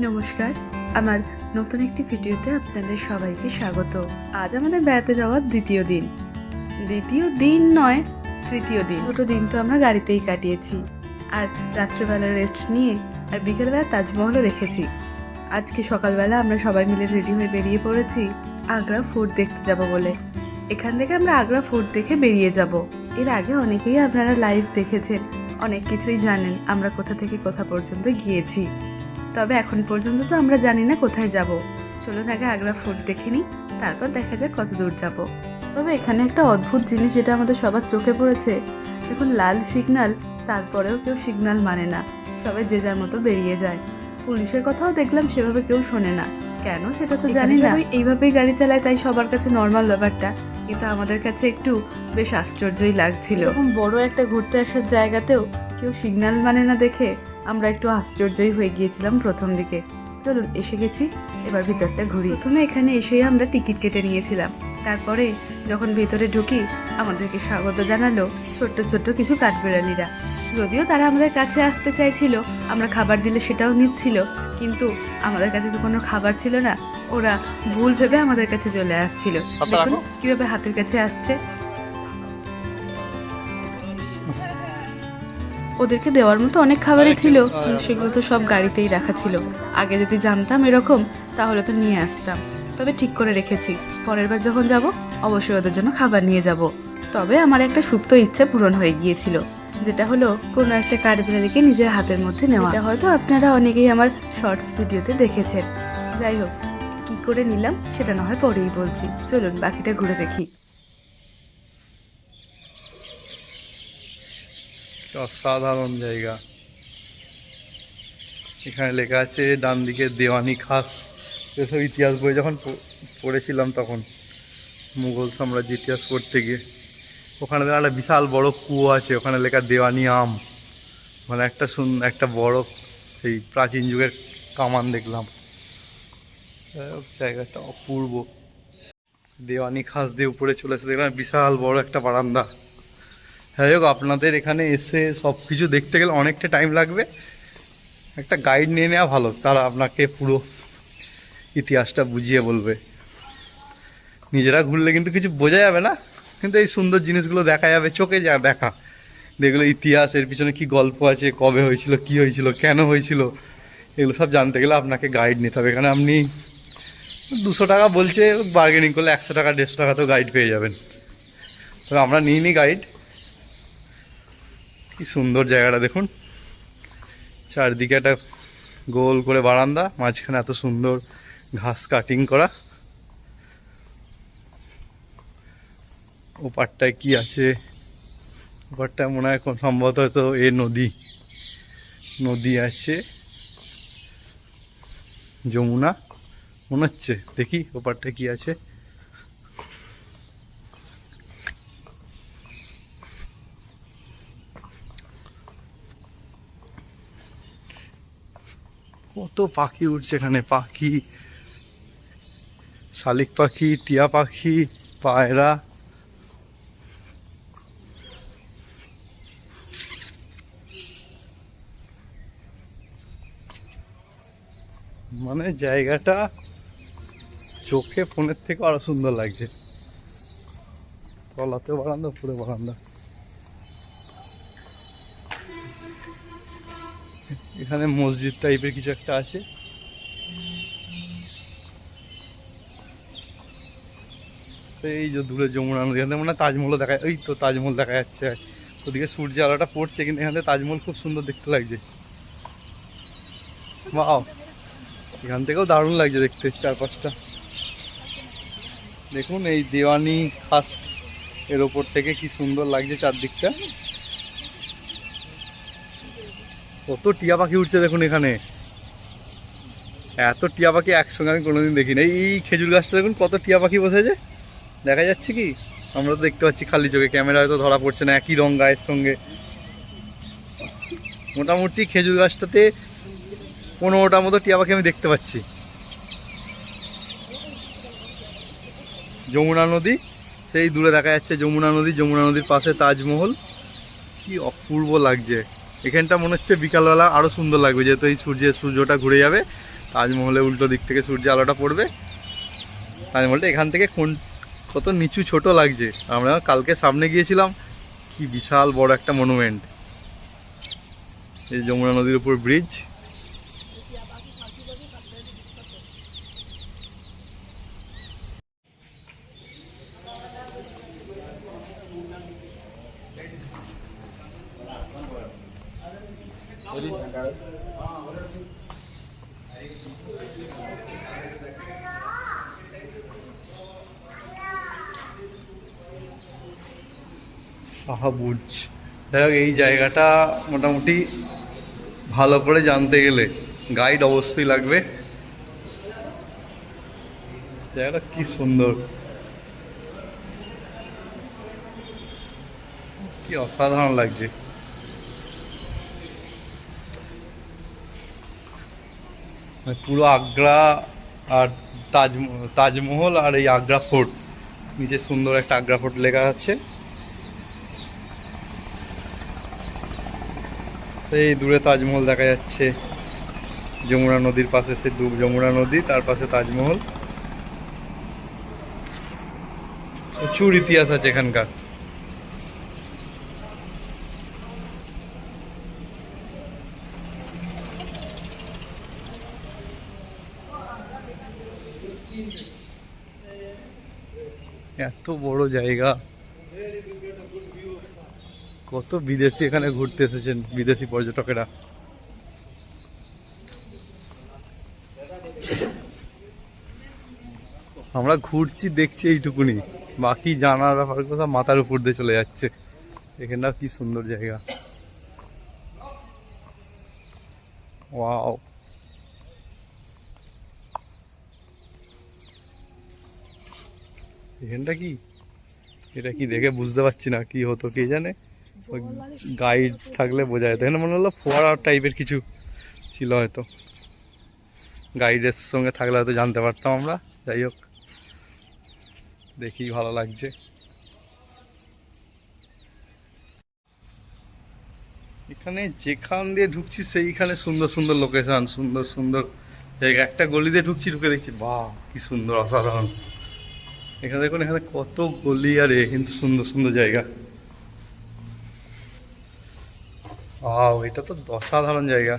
নমস্কার, আমার নতুন একটি ভিডিওতে আপনাদের সবাইকে স্বাগত। আজ আমাদের বেড়াতে যাওয়ার দ্বিতীয় দিন। দ্বিতীয় দিন নয়, তৃতীয় দিন। দুটো দিন তো আমরা গাড়িতেই কাটিয়েছি, আর রাত্রেবেলা রেস্ট নিয়ে আর বিকেলবেলা তাজমহলও দেখেছি। আজকে সকালবেলা আমরা সবাই মিলে রেডি হয়ে বেরিয়ে পড়েছি আগ্রা ফোর্ট দেখতে যাব বলে। এখান থেকে আমরা আগ্রা ফোর্ট দেখে বেরিয়ে যাব। এর আগে অনেকেই আপনারা লাইভ দেখেছেন, অনেক কিছুই জানেন আমরা কোথা থেকে কোথা পর্যন্ত গিয়েছি। তবে এখন পর্যন্ত তো আমরা জানি না কোথায় যাব। চলুন আগে আগ্রা ফোর্ট দেখে নিই, তারপর দেখা যাক কত দূর যাব। তবে এখানে একটা অদ্ভুত জিনিস যেটা আমাদের সবার চোখে পড়েছে, দেখুন লাল সিগন্যাল, তারপরেও কেউ সিগন্যাল মানে না, সবাই যে যার মতো বেরিয়ে যায়। পুলিশের কথাও দেখলাম সেভাবে কেউ শোনে না, কেন সেটা তো জানি না। এইভাবেই গাড়ি চালায়, তাই সবার কাছে নর্মাল ব্যাপারটা, কিন্তু আমাদের কাছে একটু বেশ আশ্চর্যই লাগছিল। এরকম বড় একটা ঘুরতে আসার জায়গাতেও কেউ সিগন্যাল মানে না দেখে আমরা একটু আশ্চর্যই হয়ে গিয়েছিলাম প্রথম দিকে। চলুন এসে গেছি, এবার ভিতরটা ঘুরি। প্রথমে এখানে এসেই আমরা টিকিট কেটে নিয়েছিলাম। তারপরে যখন ভেতরে ঢুকি আমাদেরকে স্বাগত জানালো ছোট্ট ছোট্ট কিছু কাঠবিড়ালিরা। যদিও তারা আমাদের কাছে আসতে চাইছিল, আমরা খাবার দিলে সেটাও নিচ্ছিল, কিন্তু আমাদের কাছে তো কোনো খাবার ছিল না। ওরা ভুল ভেবে আমাদের কাছে চলে আসছিল। দেখুন কিভাবে হাতের কাছে আসছে। ওদেরকে দেওয়ার মতো অনেক খাবারই ছিল, কিন্তু সেগুলো তো সব গাড়িতেই রাখা ছিল। আগে যদি জানতাম এরকম, তাহলে তো নিয়ে আসতাম। তবে ঠিক করে রেখেছি, পরের বার যখন যাব অবশ্যই ওদের জন্য খাবার নিয়ে যাব। তবে আমার একটা সুপ্ত ইচ্ছে পূরণ হয়ে গিয়েছিল, যেটা হলো কোনো একটা কাঠবিড়ালিকে নিজের হাতের মধ্যে নেওয়া। এটা হয়তো আপনারা অনেকেই আমার শর্টস ভিডিওতে দেখেছেন। যাই হোক, কি করে নিলাম সেটা না হয় পরেই বলছি। চলুন বাকিটা ঘুরে দেখি। অসাধারণ জায়গা। এখানে লেখা আছে ডান দিকে দেওয়ানি খাস। এসব ইতিহাস বই যখন পড়েছিলাম তখন, মুঘল সাম্রাজ্য ইতিহাস পড়তে গিয়ে, ওখানে একটা বিশাল বড় কুয়ো আছে, ওখানে লেখা দেওয়ানি আম। মানে একটা বড় সেই প্রাচীন যুগের কামান দেখলাম। জায়গাটা অপূর্ব। দেওয়ানি খাস দিয়ে উপরে চলেছে, দেখলাম বিশাল বড় একটা বারান্দা। যাই হোক, আপনাদের এখানে এসে সব কিছু দেখতে গেলে অনেকটা টাইম লাগবে। একটা গাইড নিয়ে নেওয়া ভালো, তারা আপনাকে পুরো ইতিহাসটা বুঝিয়ে বলবে। নিজেরা ঘুরলে কিন্তু কিছু বোঝা যাবে না, কিন্তু এই সুন্দর জিনিসগুলো দেখা যাবে, চোখে যা দেখা, যেগুলো ইতিহাস, এর পিছনে কী গল্প আছে, কবে হয়েছিল, কি হয়েছিল, কেন হয়েছিল, এগুলো সব জানতে গেলে আপনাকে গাইড নিতে হবে। এখানে আপনি 200 টাকা বলছে, বার্গেনিং করলে 100 টাকা 150 টাকাতেও গাইড পেয়ে যাবেন। তবে আমরা নিইনি গাইড। কি সুন্দর জায়গাটা দেখুন, চারদিকে একটা গোল করে বারান্দা, মাঝখানে এত সুন্দর ঘাস কাটিং করা। ওপারটায় কি আছে, ওপারটায় মনে হয় সম্ভবত হয়তো নদী আছে, যমুনা মনে হচ্ছে। দেখি ওপারটায় কি আছে। কত পাখি উঠছে এখানে, পাখি, শালিক পাখি, টিয়া পাখি, পায়রা। মানে জায়গাটা চোখে ফোনের থেকে আরো সুন্দর লাগছে। তলাতে বারান্দা, উপরে বারান্দা। এখানে মসজিদ টাইপের কিছু একটা আছে। সেই যে দূরে যমুনা নদী, এখানে মনে হয় তাজমহল দেখা, ওই তো তাজমহল দেখা যাচ্ছে। ওদিকে সূর্য আলোটা পড়ছে, কিন্তু এখান থেকে তাজমহল খুব সুন্দর দেখতে লাগছে। বাহ, এখান থেকেও দারুণ লাগছে দেখতে চারপাশটা। দেখুন এই দেওয়ানি খাস এর ওপর থেকে কি সুন্দর লাগছে চারদিকটা। কত টিয়া পাখি উঠছে দেখুন এখানে, এত টিয়া পাখি একসঙ্গে আমি কোনোদিন দেখিনি। এই খেজুর গাছটা দেখুন কত টিয়া পাখি বসেছে, দেখা যাচ্ছে কি? আমরা তো দেখতে পাচ্ছি খালি চোখে, ক্যামেরা হয়তো ধরা পড়ছে না। একই রং গায়ের সঙ্গে। মোটামুটি খেজুর গাছটাতে 15টার মতো টিয়া পাখি আমি দেখতে পাচ্ছি। যমুনা নদী সেই দূরে দেখা যাচ্ছে, যমুনা নদী, যমুনা নদীর পাশে তাজমহল। কি অপূর্ব লাগছে এখানটা। মনে হচ্ছে বিকালবেলা আরও সুন্দর লাগবে, যেহেতু এই সূর্যটা ঘুরে যাবে, তাজমহলে উল্টো দিক থেকে সূর্য আলোটা পড়বে। তাজমহলটা এখান থেকে কত নিচু ছোট লাগছে। আমরা কালকে সামনে গিয়েছিলাম, কি বিশাল বড় একটা মনুমেন্ট। এই যমুনা নদীর উপর ব্রিজ। শাহবুজ, যাই হোক এই জায়গাটা মোটামুটি ভালো করে জানতে গেলে গাইড অবশ্যই লাগবে। জায়গাটা কি সুন্দর, কি অসাধারণ লাগছে। পুরো আগ্রা আর তাজমহল আর এই আগ্রা ফোর্ট, নিচে সুন্দর একটা আগ্রা ফোর্ট লেখা আছে। সেই দূরে তাজমহল দেখা যাচ্ছে, যমুনা নদীর পাশে সেই যমুনা নদী, তার পাশে তাজমহল। প্রচুর ইতিহাস আছে এখানকার। এত বড় জায়গা, কত বিদেশি এখানে ঘুরতে এসেছেন, বিদেশি পর্যটকেরা। আমরা ঘুরছি দেখছি এইটুকুনি, বাকি জানার ব্যাপার কথা মাথার উপর দিয়ে চলে যাচ্ছে। এখানটা কি সুন্দর জায়গা, ওয়াও। এখানটা কি, এটা কি দেখে বুঝতে পারছি না কি হতো, কে জানে। গাইড থাকলে বোঝা যেত। এখানে মনে হলো ফোয়ারা টাইপের কিছু ছিল হয়তো, গাইডের সঙ্গে থাকলে হয়তো জানতে পারতাম আমরা। যাই হোক, দেখি ভালো লাগছে। এখানে যেখান দিয়ে ঢুকছি সেইখানে সুন্দর সুন্দর লোকেশন, সুন্দর সুন্দর জায়গা। একটা গলি দিয়ে ঢুকছি, ঢুকে দেখছি বাহ কি সুন্দর, অসাধারণ। এখানে দেখুন, এখানে কত গলি আর কিন্তু সুন্দর সুন্দর জায়গা। এটা তো অসাধারণ জায়গা।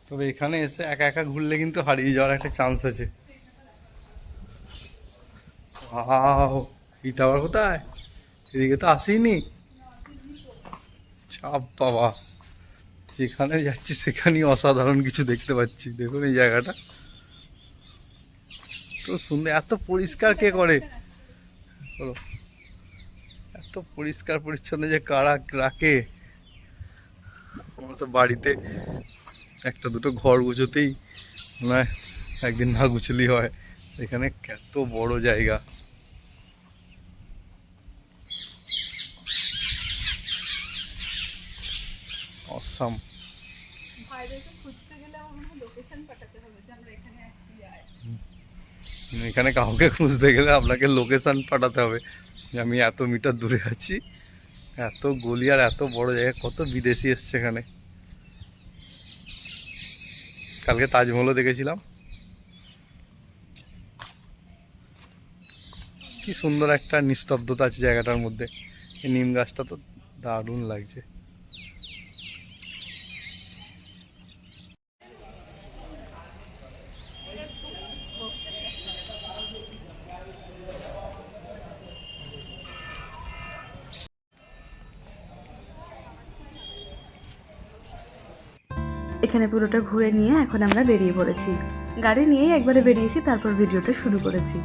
তবে এখানে এসে একা একা ঘুরলে কিন্তু হারিয়ে যাওয়ার একটা চান্স আছে। এটা আবার কোথায়, এদিকে তো আসিনি। চাপ বাবা, যেখানে যাচ্ছি সেখানেই অসাধারণ কিছু দেখতে পাচ্ছি। দেখুন এই জায়গাটা তো সুন্দর, এত পরিষ্কার কে করে বলো? এত পরিষ্কার পরিচ্ছন্ন যে কারা রাখে। আমার তো বাড়িতে একটা দুটো ঘর গুছোতেই না একদিন না গুছলি হয়। এখানে এত বড় জায়গা। অসাম। এখানে কাউকে খুঁজতে গেলে আপনাকে লোকেশন পাঠাতে হবে যে আমি এত মিটার দূরে আছি। এত গলি আর এত বড় জায়গা, কত বিদেশি এসছে এখানে। কালকে তাজমহলও দেখেছিলাম। কি সুন্দর একটা নিস্তব্ধতা আছে জায়গাটার মধ্যে। এই নিম গাছটা তো দারুণ লাগছে। এখানে পুরোটা ঘুরে নিয়ে এখন আমরা বেরিয়ে পড়েছি। গাড়ি নিয়েই একবারে বেরিয়েছি, তারপর ভিডিওটা শুরু করেছি।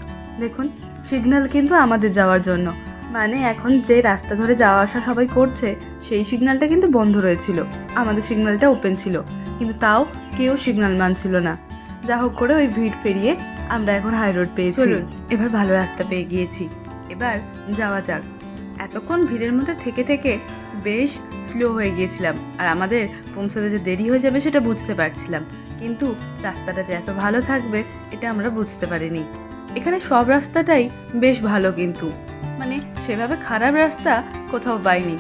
দেখুন, সিগন্যাল কিন্তু আমাদের যাওয়ার জন্য, মানে এখন যে রাস্তা ধরে যাওয়া আসা সবাই করছে সেই সিগন্যালটা কিন্তু বন্ধ রয়েছিল, আমাদের সিগন্যালটা ওপেন ছিল, কিন্তু তাও কেউ সিগন্যাল মানছিল না। যা হোক করে ওই ভিড় পেরিয়ে আমরা এখন হাই রোড পেয়েছি। এবার ভালো রাস্তা পেয়ে গিয়েছি, এবার যাওয়া যাক। এতক্ষণ ভিড়ের মধ্যে থেকে থেকে বেশ স্লো হয়ে গিয়েছিলাম, আর আমাদের পৌঁছতে যে দেরি হয়ে যাবে সেটা বুঝতে পারছিলাম, কিন্তু রাস্তাটা যে এত ভালো থাকবে এটা আমরা বুঝতে পারিনি। এখানে সব রাস্তাটাই বেশ ভালো, কিন্তু মানে সেভাবে খারাপ রাস্তা কোথাও পাইনি।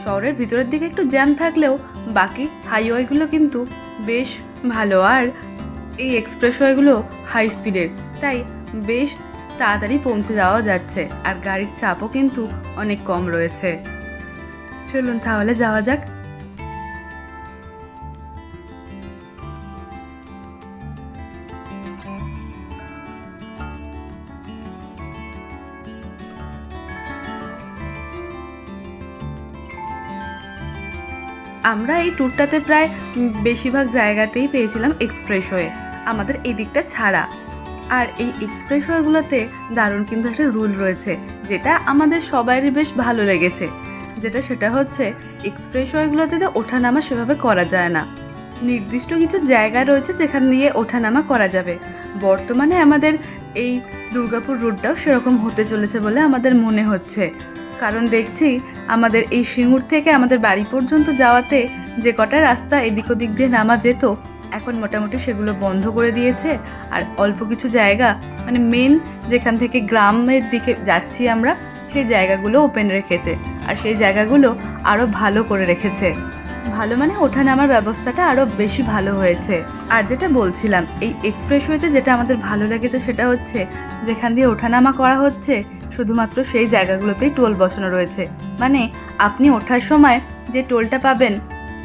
শহরের ভিতরের দিকে একটু জ্যাম থাকলেও বাকি হাইওয়েগুলো কিন্তু বেশ ভালো। আর এই এক্সপ্রেসওয়েগুলো হাই স্পিডের, তাই বেশ তাড়াতাড়ি পৌঁছে যাওয়া যাচ্ছে আর গাড়ির চাপও কিন্তু অনেক কম রয়েছে। চলুন তাহলে যাওয়া যাক। আমরা এই ট্যুরটাতে প্রায় বেশিরভাগ জায়গাতেই পেয়েছিলাম এক্সপ্রেসওয়ে, আমাদের এই দিকটা ছাড়া। আর এই এক্সপ্রেসওয়েগুলোতে দারুণ কিন্তু একটা রুল রয়েছে, যেটা আমাদের সবারই বেশ ভালো লেগেছে। সেটা হচ্ছে এক্সপ্রেসওয়েগুলোতে তো ওঠানামা সেভাবে করা যায় না। নির্দিষ্ট কিছু জায়গা রয়েছে যেখান দিয়ে ওঠানামা করা যাবে। বর্তমানে আমাদের এই দুর্গাপুর রুটটাও সেরকম হতে চলেছে বলে আমাদের মনে হচ্ছে, কারণ দেখছি আমাদের এই সিঙ্গুর থেকে আমাদের বাড়ি পর্যন্ত যাওয়াতে যে কটা রাস্তা এদিক ওদিক দিয়ে নামা যেত, এখন মোটামুটি সেগুলো বন্ধ করে দিয়েছে। আর অল্প কিছু জায়গা, মানে মেন যেখান থেকে গ্রামের দিকে যাচ্ছি আমরা, সেই জায়গাগুলো ওপেন রেখেছে। আর সেই জায়গাগুলো আরও ভালো করে রেখেছে। ভালো মানে ওঠানামার ব্যবস্থাটা আরও বেশি ভালো হয়েছে। আর যেটা বলছিলাম, এই এক্সপ্রেসওয়েতে যেটা আমাদের ভালো লেগেছে সেটা হচ্ছে যেখান দিয়ে ওঠানামা করা হচ্ছে শুধুমাত্র সেই জায়গাগুলোতেই টোল বসানো রয়েছে। মানে আপনি ওঠার সময় যে টোলটা পাবেন,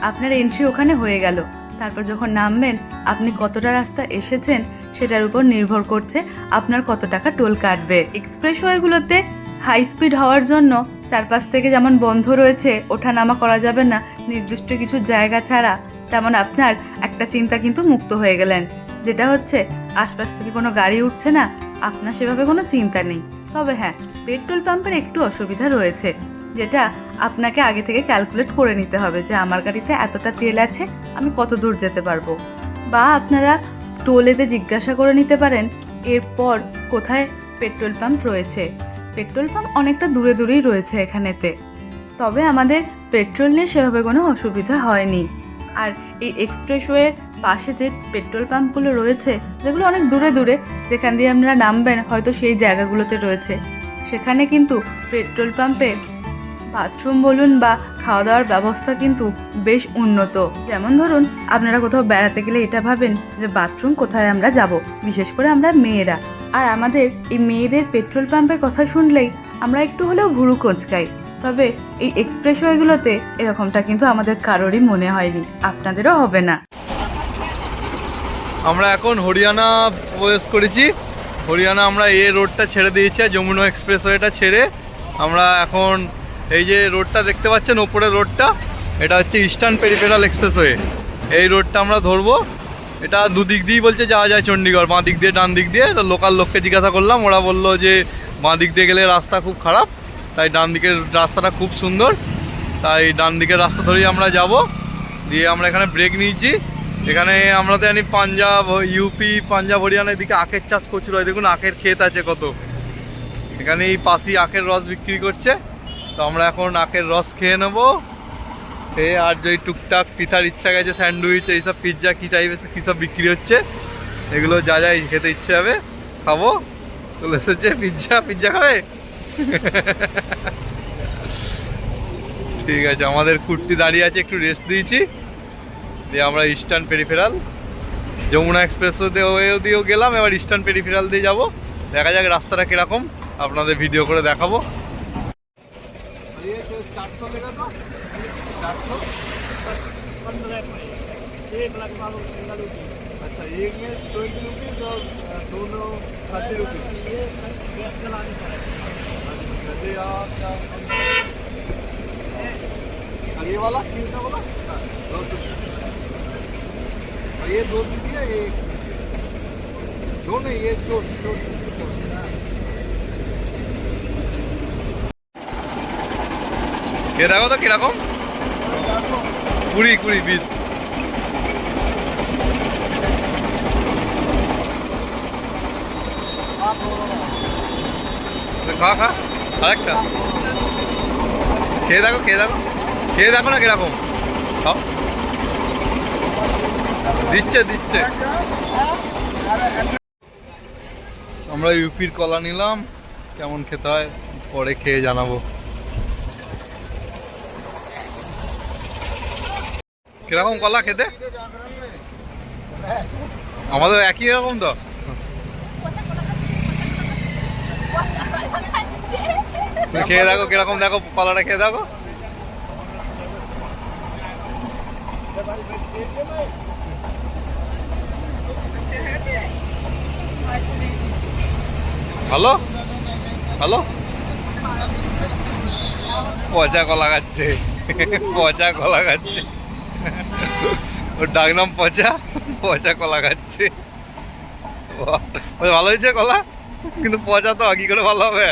আপনার এন্ট্রি ওখানে হয়ে গেল। তারপর যখন নামবেন, আপনি কতটা রাস্তা এসেছেন সেটার উপর নির্ভর করছে আপনার কত টাকা টোল কাটবে। এক্সপ্রেসওয়েগুলোতে হাই স্পিড হওয়ার জন্য চারপাশ থেকে যেমন বন্ধ রয়েছে, ওঠানামা করা যাবে না নির্দিষ্ট কিছু জায়গা ছাড়া, তেমন আপনার একটা চিন্তা কিন্তু মুক্ত হয়ে গেলেন, যেটা হচ্ছে আশপাশ থেকে কোনো গাড়ি উঠছে না, আপনার সেভাবে কোনো চিন্তা নেই। তবে হ্যাঁ, পেট্রোল পাম্পের একটু অসুবিধা রয়েছে, যেটা আপনাকে আগে থেকে ক্যালকুলেট করে নিতে হবে যে আমার গাড়িতে এতটা তেল আছে, আমি কত দূর যেতে পারবো। বা আপনারা টোলেতে জিজ্ঞাসা করে নিতে পারেন এরপর কোথায় পেট্রোল পাম্প রয়েছে। পেট্রোল পাম্প অনেকটা দূরে দূরেই রয়েছে এখানেতে, তবে আমাদের পেট্রোল নিয়ে সেভাবে কোনো অসুবিধা হয়নি। আর এই এক্সপ্রেসওয়ের পাশে যে পেট্রোল পাম্পগুলো রয়েছে, যেগুলো অনেক দূরে দূরে, যেখান দিয়ে আপনারা নামবেন হয়তো সেই জায়গাগুলোতে রয়েছে, সেখানে কিন্তু পেট্রোল পাম্পে বাথরুম বলুন বা খাওয়া দাওয়ার ব্যবস্থা কিন্তু বেশ উন্নত। যেমন ধরুন, আপনারা কোথাও বেড়াতে গেলে এটা ভাবেন যে বাথরুম কোথায় আমরা যাব, বিশেষ করে আমরা মেয়েরা। আর আমাদের এই মেয়েদের পেট্রোল পাম্পের কথা শুনলেই আমরা একটু হলেও ভুরু কোঁচকাই। তবে এই এক্সপ্রেসওয়েগুলোতে এরকমটা কিন্তু আমাদের কারোরই মনে হয়নি, আপনাদেরও হবে না। আমরা এখন হরিয়ানা প্রবেশ করেছি। হরিয়ানা আমরা এই রোডটা ছেড়ে দিয়েছি, যমুনা এক্সপ্রেসওয়েটা ছেড়ে আমরা এখন এই যে রোডটা দেখতে পাচ্ছেন ওপরের রোডটা, এটা হচ্ছে ইস্টার্ন পেরিফেরাল এক্সপ্রেসওয়ে। এই রোডটা আমরা ধরবো। এটা দুদিক দিয়েই বলছে যাওয়া যায় চণ্ডীগড়, বাঁ দিক দিয়ে ডান দিক দিয়ে। লোকাল লোককে জিজ্ঞাসা করলাম, ওরা বললো যে বাঁ দিক দিয়ে গেলে রাস্তা খুব খারাপ, তাই ডান দিকের রাস্তাটা খুব সুন্দর, তাই ডান দিকের রাস্তা ধরেই আমরা যাব। দিয়ে আমরা এখানে ব্রেক নিয়েছি। এখানে আমরা তো জানি পাঞ্জাব, ইউপি, পাঞ্জাব, হরিয়ানা এদিকে আখের চাষ প্রচুর হয়। দেখুন আখের ক্ষেত আছে কত। এখানে এই পাশেই আখের রস বিক্রি করছে, তো আমরা এখন আখের রস খেয়ে নেবো। খেয়ে আর যদি টুকটাক পিঠার ইচ্ছা গেছে, স্যান্ডউইচ, এইসব পিৎজা কী টাইপের কী সব বিক্রি হচ্ছে, এগুলো যা যা খেতে ইচ্ছে হবে খাবো। চলে এসেছে পিৎজা খাবে। ঠিক আছে, আমাদের কুর্তি দাঁড়িয়ে আছে, একটু রেস্ট দিয়েছি। দিয়ে আমরা ইস্টার্ন পেরিফেরাল যমুনা এক্সপ্রেসওয়ে দিয়েও গেলাম, এবার ইস্টার্ন পেরিফেরাল দিয়ে যাব। দেখা যাক রাস্তাটা কীরকম, আপনাদের ভিডিও করে দেখাবো। अच्छा, एक में 20 रुपीज़ और दोनों 30 रुपीज़। और ये वाला कितना बोला? 200। और ये 2 दीजिए, एक दो नहीं, ये दो। ये देखो तो किरकम 20-20। খা আরেকটা খেয়ে দেখো না কিরকম। খাও, দিচ্ছে। আমরা ইউপির কলা নিলাম, কেমন খেতে হয় পরে খেয়ে জানাবো। কিরকম কলা খেতে? আমাদের একই রকম তো। খেয়ে দেখো কিরকম, দেখো কলাটা খেয়ে দেখো। ভালো ভালো। পচা কলা খাচ্ছে, পচা কলা খাচ্ছে। ওর ডাক নাম পচা, পচা কলা খাচ্ছে। ভালো হয়েছে কলা, কিন্তু পচা তো কি করে ভালো হবে?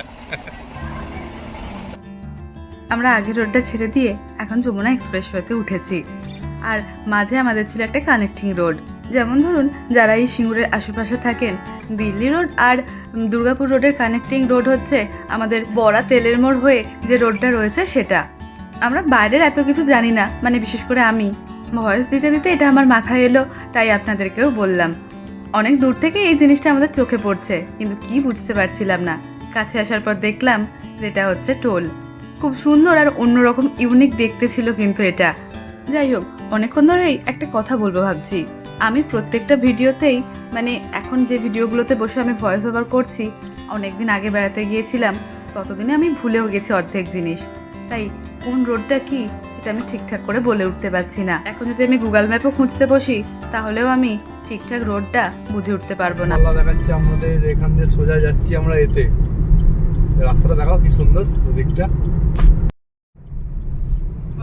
আমরা আগের রোডটা ছেড়ে দিয়ে এখন যমুনা এক্সপ্রেসওয়েতে উঠেছি। আর মাঝে আমাদের ছিল একটা কানেক্টিং রোড। যেমন ধরুন, যারা এই সিঙ্গুরের আশেপাশে থাকেন, দিল্লি রোড আর দুর্গাপুর রোডের কানেক্টিং রোড হচ্ছে আমাদের বড়া তেলের মোড় হয়ে যে রোডটা রয়েছে সেটা। আমরা বাইরের এত কিছু জানি না, মানে বিশেষ করে আমি ভয়েস দিতে দিতে এটা আমার মাথায় এলো, তাই আপনাদেরকেও বললাম। অনেক দূর থেকে এই জিনিসটা আমাদের চোখে পড়ছে, কিন্তু কি বুঝতে পারছিলাম না। কাছে আসার পর দেখলাম যেটা হচ্ছে টোল। খুব সুন্দর আর অন্যরকম ইউনিক দেখতে ছিল কিন্তু এটা। যাই হোক, অনেকক্ষণ ধরেই একটা কথা বলবো ভাবছি। আমি প্রত্যেকটা ভিডিওতেই, মানে এখন যে ভিডিওগুলোতে বসে আমি ভয়েস ওভার করছি, অনেকদিন আগে বেড়াতে গিয়েছিলাম, ততদিনে আমি ভুলেও গেছি অর্ধেক জিনিস। তাই কোন রোডটা কি সেটা আমি ঠিকঠাক করে বলে উঠতে পারছি না। এখন যদি আমি গুগল ম্যাপও খুঁজতে বসি, তাহলেও আমি ঠিকঠাক রোডটা বুঝে উঠতে পারবো না। আল্লাহ দেখাচ্ছি আমাদের এখান দিয়ে সোজা যাচ্ছি আমরা এতে। রাস্তাটা দেখাও কি সুন্দর দিকটা।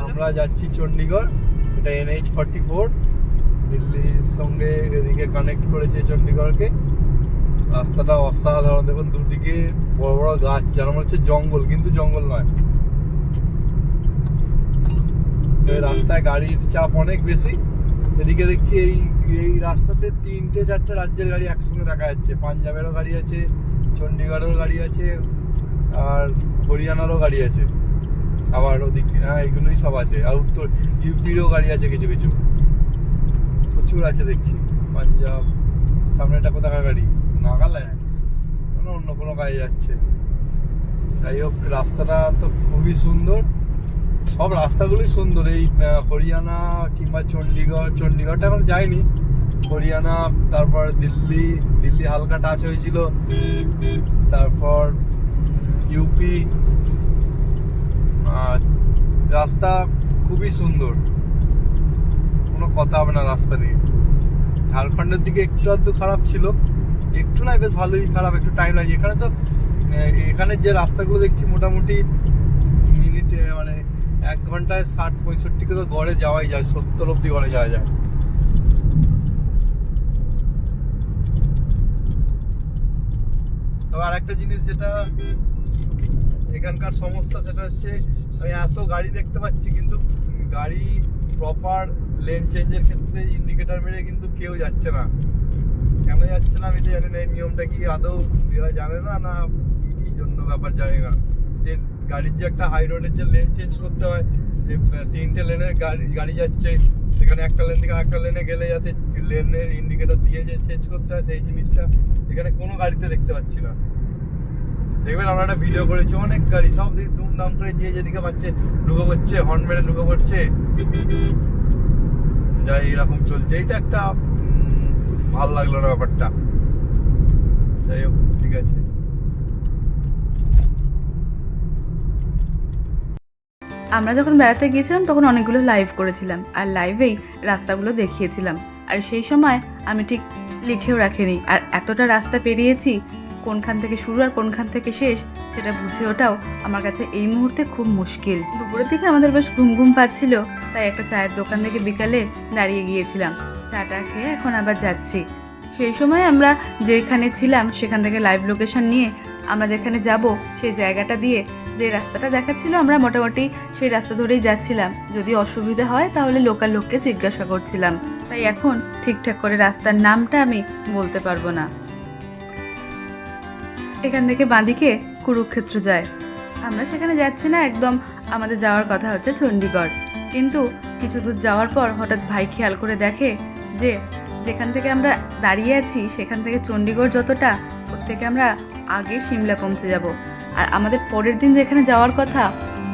আমরা যাচ্ছি চণ্ডীগড়, এটা NH-44 দিল্লির সঙ্গে এদিকে কানেক্ট করেছে চণ্ডীগড়কে। রাস্তাটা অসাধারণ, দেখুন দুদিকে বড় বড় গাছ, যেন মনে হচ্ছে জঙ্গল, কিন্তু জঙ্গল নয়। রাস্তায় গাড়ির চাপ অনেক বেশি। এদিকে দেখছি এই এই রাস্তাতে 3-4টে রাজ্যের গাড়ি একসঙ্গে দেখা যাচ্ছে। পাঞ্জাবেরও গাড়ি আছে, চণ্ডীগড়েরও গাড়ি আছে, আর হরিয়ানারও গাড়ি আছে। আবার ওদিকে এগুলোই সব আছে। আর উত্তর ইউপিরও গাড়ি আছে, কিছু কিছু প্রচুর আছে দেখছি। পাঞ্জাব, সামনেটা কোথাকার গাড়ি? নাগাল্যান্ড, অন্য কোনো গাড়ি যাচ্ছে। যাই হোক, রাস্তাটা তো খুবই সুন্দর। সব রাস্তাগুলোই সুন্দর। এই হরিয়ানা কিংবা চণ্ডীগড়টা এখন যাইনি। হরিয়ানা, তারপর দিল্লি হালকা টাচ হয়েছিল, তারপর ইউপি। রাস্তা খুবই সুন্দর, কোনো কথা হবে না রাস্তা নিয়ে। ঝাড়খণ্ডের দিকে একটু আধটু খারাপ ছিল, একটু নয় বেশ ভালোই খারাপ, একটু টাইম লাগে। এখানে তো এখানে যে রাস্তাগুলো দেখছি মোটামুটি মিনিটে, মানে 1 ঘন্টায় 60-65 তো গড়ে যাওয়াই যায়, 70 অব্দি গড়ে যাওয়া যায়। তবে আর একটা জিনিস যেটা এখানকার সমস্যা, সেটা হচ্ছে আমি এত গাড়ি দেখতে পাচ্ছি, কিন্তু গাড়ি প্রপার লেন চেঞ্জের ক্ষেত্রে ইন্ডিকেটর মেরে কিন্তু কেউ যাচ্ছে না। কেন যাচ্ছে না আমি তো জানি না। এই নিয়মটা কি আদৌ এরা জানে না, না কি জন্য ব্যাপার জানি না। যে গাড়ির যে একটা হাই রোডের যে লেন চেঞ্জ করতে হয়, যে 3টে লেনের গাড়ি যাচ্ছে, সেখানে একটা লেন থেকে আরেকটা লেনে গেলে যাতে লেনের ইন্ডিকেটর দিয়ে যে চেঞ্জ করতে হয়, সেই জিনিসটা এখানে কোনো গাড়িতে দেখতে পাচ্ছি না। দেখবেন আমরা একটা ভিডিও করেছি, অনেক গাড়ি সব দুমদাম করে যে যেদিকে পাচ্ছে ঢুকে পড়ছে, হর্ন মেরে ঢুকে পড়ছে, যাই এরকম চলছে। এইটা একটা ভাল লাগলো না ব্যাপারটা। যাই হোক, ঠিক আছে। আমরা যখন বেড়াতে গিয়েছিলাম তখন অনেকগুলো লাইভ করেছিলাম, আর লাইভেই রাস্তাগুলো দেখিয়েছিলাম। আর সেই সময় আমি ঠিক লিখেও রাখিনি, আর এতটা রাস্তা পেরিয়েছি, কোনখান থেকে শুরু আর কোনখান থেকে শেষ সেটা বুঝে ওঠাও আমার কাছে এই মুহূর্তে খুব মুশকিল। দুপুরের দিকে আমাদের বেশ ঘুম ঘুম পাচ্ছিল, তাই একটা চায়ের দোকান থেকে বিকালে দাঁড়িয়ে গিয়েছিলাম। চাটা খেয়ে এখন আবার যাচ্ছি। সেই সময় আমরা যেখানে ছিলাম সেখান থেকে লাইভ লোকেশন নিয়ে আমরা যেখানে যাব সেই জায়গাটা দিয়ে যে রাস্তাটা দেখাচ্ছিল, আমরা মোটামুটি সেই রাস্তা ধরেই যাচ্ছিলাম। যদি অসুবিধা হয় তাহলে লোকাল লোককে জিজ্ঞাসা করছিলাম। তাই এখন ঠিকঠাক করে রাস্তার নামটা আমি বলতে পারবো না। এখান থেকে বাঁদিকে কুরুক্ষেত্র যায়। আমরা সেখানে যাচ্ছি না, একদম আমাদের যাওয়ার কথা হচ্ছে চণ্ডীগড়। কিন্তু কিছু দূর যাওয়ার পর হঠাৎ ভাই খেয়াল করে দেখে যে যেখান থেকে আমরা দাঁড়িয়ে আছি সেখান থেকে চণ্ডীগড় যতটা, ওর থেকে আমরা আগে সিমলা পৌঁছে যাব। আর আমাদের পরের দিন যেখানে যাওয়ার কথা,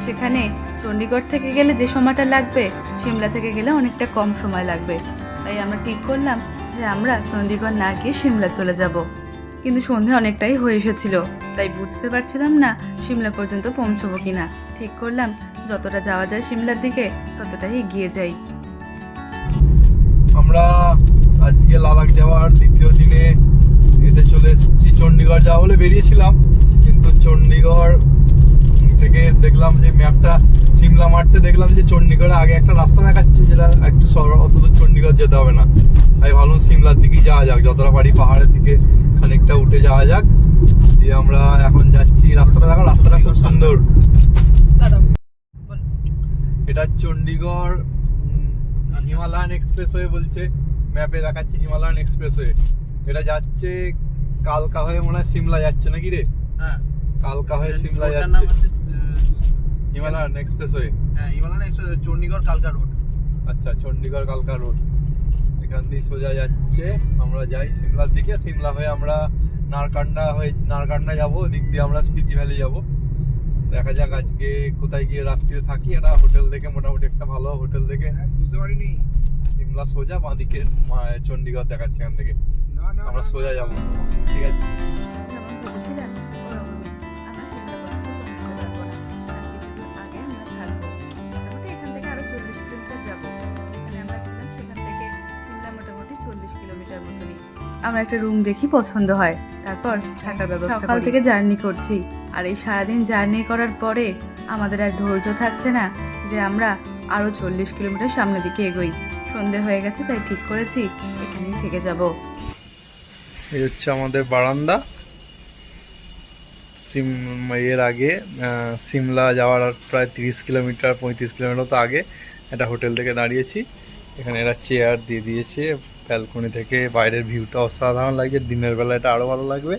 সেখানে চণ্ডীগড় থেকে গেলে যে সময়টা লাগবে সিমলা থেকে গেলে অনেকটা কম সময় লাগবে। তাই আমরা ঠিক করলাম যে আমরা চণ্ডীগড় না গিয়ে সিমলা চলে যাব। কিন্তু সন্ধে অনেকটাই হয়ে এসেছিল, তাই বুঝতে পারছিলাম না সিমলা পর্যন্ত পৌঁছবো কিনা। ঠিক করলাম যতটা যাওয়া যায় সিমলার দিকে ততটাই এগিয়ে যাই। আমরা আজকে লাদাখ যাওয়ার দ্বিতীয় দিনে এতে চলে এসেছি। চণ্ডীগড় যাওয়া বলে বেরিয়েছিলাম, কিন্তু চণ্ডীগড় থেকে দেখলাম যে ম্যাপটা সিমলা মারতে দেখলাম যে চণ্ডীগড়ে আগে একটা রাস্তা দেখাচ্ছে, যেটা একটু অত দূর চণ্ডীগড় যেতে হবে না। তাই ভাবলাম সিমলার দিকেই যাওয়া যাক, যতটা পারি পাহাড়ের দিকে খানিকটা উঠে যাওয়া যাক। দিয়ে আমরা এখন যাচ্ছি। রাস্তাটা দেখো, রাস্তাটা খুব সুন্দর। এটা চণ্ডীগড় হিমালয়ান এক্সপ্রেসওয়ে বলছে, ম্যাপে দেখাচ্ছে হিমালয়ান এক্সপ্রেসওয়ে। এটা যাচ্ছে কালকা হয়ে, মনে হয় সিমলা যাচ্ছে নাকি রে? হ্যাঁ, কালকা হয়ে সিমলা রোডটার যাচ্ছে নাম হচ্ছে হিমালয়ান এক্সপ্রেসওয়ে। হ্যাঁ, হিমালয়ান এক্সপ্রেস, চণ্ডীগড় কালকা রোড। আচ্ছা, চণ্ডীগড় কালকা রোড। এখান দিয়ে সোজা যাচ্ছে। আমরা যাই সিমলার দিকে। সিমলা হয়ে আমরা নারকান্ডা যাবো। ওদিক দিয়ে আমরা স্পিতি ভ্যালি যাবো। দেখা যাক আজকে কোথায় গিয়ে রাত্রিরে থাকি। একটা হোটেল দেখে, মোটামুটি একটা ভালো হোটেল দেখে হ্যাঁ, বুঝতে পারিনি। সিমলা সোজা, বাঁদিকে চণ্ডীগড় দেখাচ্ছে। এখান থেকে আমরা সোজা যাবো। ঠিক আছে। যেমন ভেবেছিলাম ওরকমই, আমরা সিমলা পর্যন্ত পৌঁছতে পারবো না, তার কিছুদিন আগে আমরা থাকবো। মোটামুটি এখান থেকে আরো 40 কিলোমিটার যাবো। এখানে আমরা ছিলাম, সেখান থেকে সিমলা মোটামুটি 40 কিলোমিটার মতনই। আমরা একটা রুম দেখি পছন্দ হয়, তারপর থাকার ব্যবস্থা করি। সকাল থেকে জার্নি করছি, আর এই সারাদিন জার্নি করার পরে আমাদের আর ধৈর্য থাকছে না যে আমরা আরো 40 কিলোমিটার সামনের দিকে এগোই। সন্ধে হয়ে গেছে, তাই ঠিক করেছি এখানেই থেকে যাব। এই হচ্ছে আমাদের বারান্দা। এর আগে সিমলা যাওয়ার আর প্রায় 35 কিলোমিটার তো আগে একটা হোটেল থেকে দাঁড়িয়েছি। এখানে এরা চেয়ার দিয়ে দিয়েছে। ব্যালকনি থেকে বাইরের ভিউটা অসাধারণ লাগছে। দিনের বেলা এটা আরও ভালো লাগবে।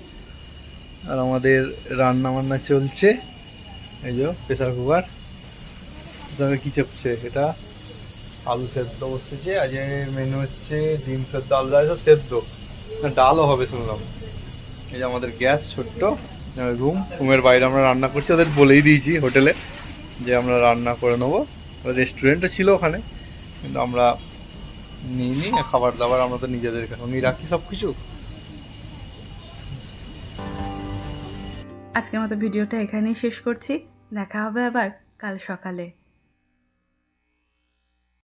আর আমাদের রান্না বান্না চলছে। এই যে প্রেসার কুকার, কী চলছে, এটা আলু সেদ্ধ বসেছে। আজকে মেনু হচ্ছে ডিম সেদ্ধ, আলু সেদ্ধ, ডালও হবে শুনলাম। এই যে আমাদের গ্যাস, ছোট্ট রুমের বাইরে আমরা রান্না করছি। ওদের বলেই দিয়েছি হোটেলে যে আমরা রান্না করে নেবো। রেস্টুরেন্টও ছিল ওখানে, কিন্তু আমরা নিই খাবার দাবার আমরা তো নিজেদের সঙ্গেই রাখি সব কিছু। আজকের মতো ভিডিওটা এখানেই শেষ করছি। দেখা হবে আবার কাল সকালে।